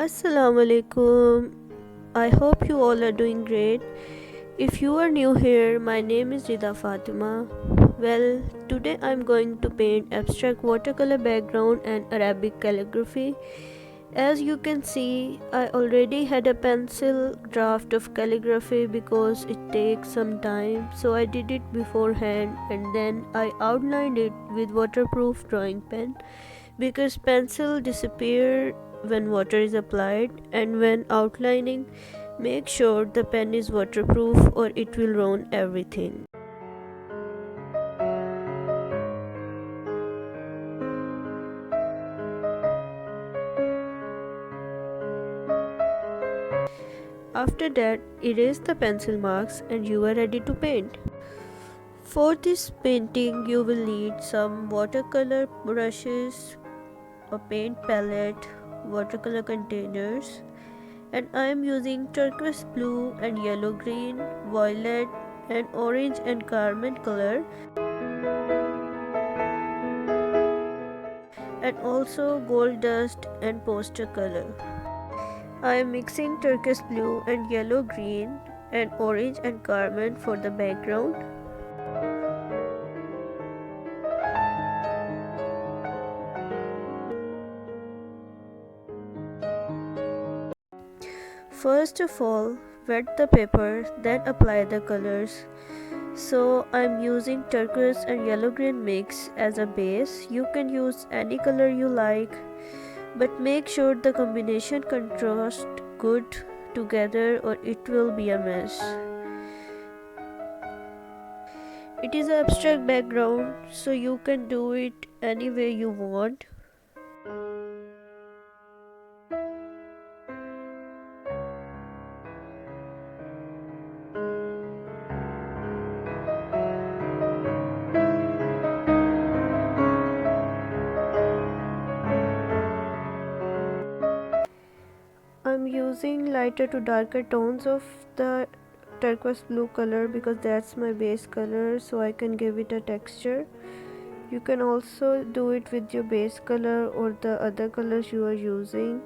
Assalamu alaikum. I hope you all are doing great. If you are new here, my name is Rida Fatima. Well, today I'm going to paint abstract watercolor background and Arabic calligraphy. As you can see, I already had a pencil draft of calligraphy because it takes some time, so I did it beforehand and then I outlined it with waterproof drawing pen because pencil disappear when water is applied, and when outlining make sure the pen is waterproof or it will ruin everything. After that, erase the pencil marks and you are ready to paint. For this painting you will need some watercolor brushes, a paint palette, watercolor containers, and I am using turquoise blue and yellow green, violet and orange and carmine color, and also gold dust and poster color. I am mixing turquoise blue and yellow green and orange and carmine for the background. First of all, wet the paper, then apply the colors. So I'm using turquoise and yellow green mix as a base. You can use any color you like, but make sure the combination contrast good together or it will be a mess. It is an abstract background, so you can do it any way you want. I'm using lighter to darker tones of the turquoise blue color because that's my base color, so I can give it a texture. You can also do it with your base color or the other colors you are using.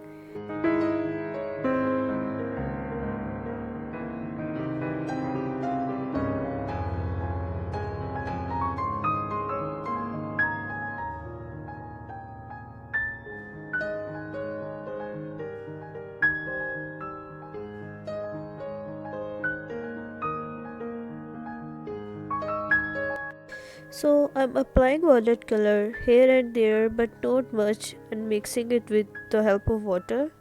So I'm applying violet color here and there but not much, and mixing it with the help of water.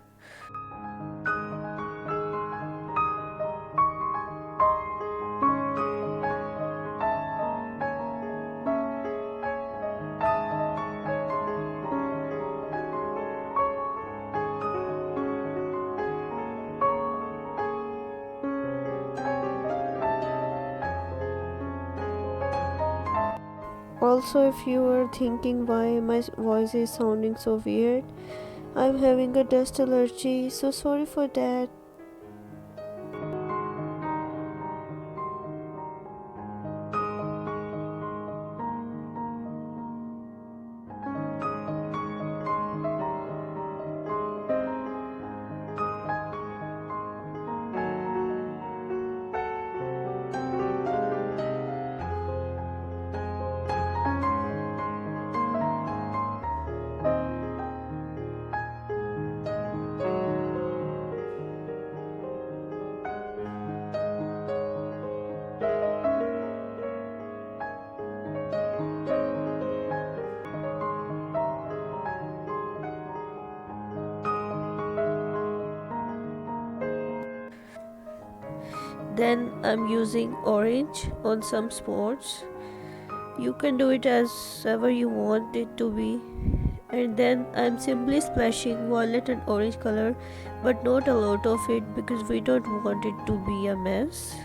Also, if you are thinking why my voice is sounding so weird, I'm having a dust allergy, so sorry for that. Then I'm using orange on some spots. You can do it as ever you want it to be. And then I'm simply splashing violet and orange color, but not a lot of it because we don't want it to be a mess.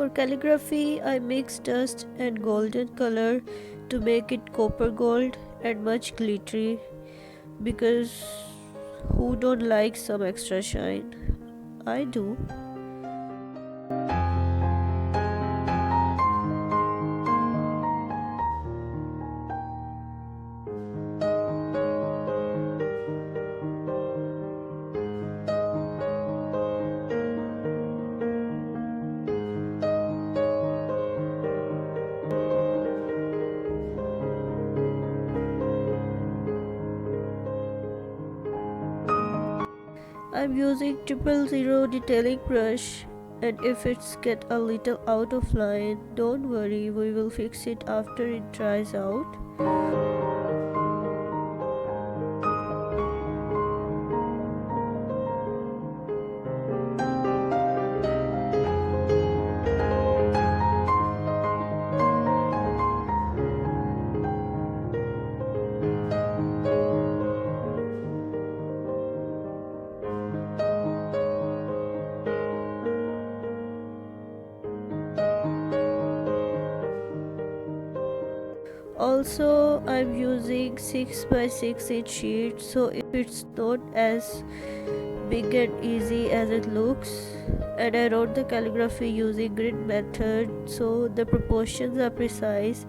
For calligraphy, I mix dust and golden color to make it copper gold and much glittery, because who don't like some extra shine? I do. I'm using 000 detailing brush, and if it's get a little out of line, don't worry, we will fix it after it dries out. Also, I'm using 6 by 6 inch sheet, so it's not as big and easy as it looks. And I wrote the calligraphy using grid method, so the proportions are precise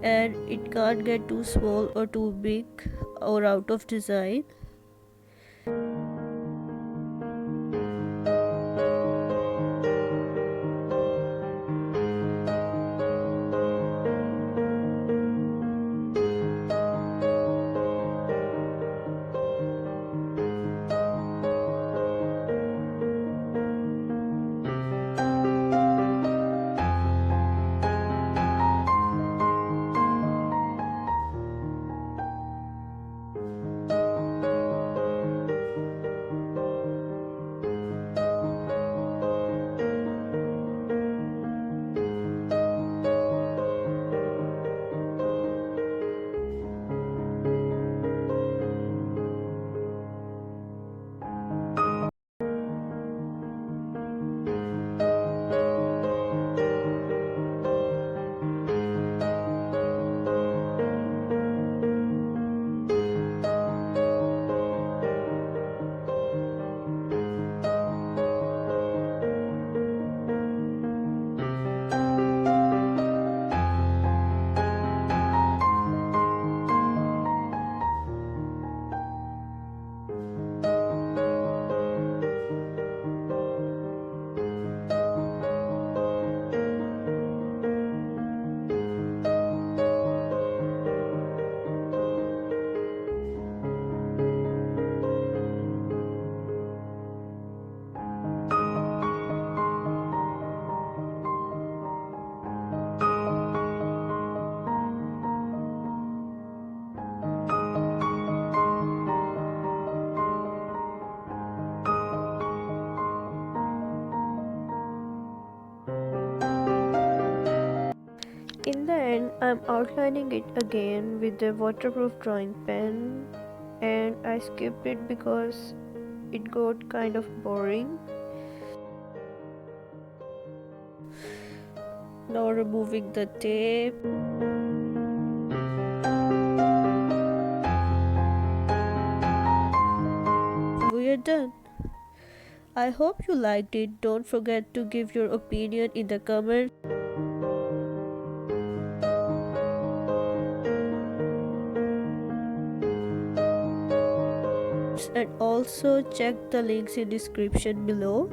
and it can't get too small or too big or out of design. In the end, I'm outlining it again with the waterproof drawing pen, and I skipped it because it got kind of boring. Now removing the tape. We are done. I hope you liked it. Don't forget to give your opinion in the comments. And also check the links in description below,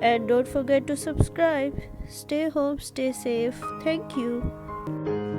and don't forget to subscribe. Stay home, stay safe. Thank you.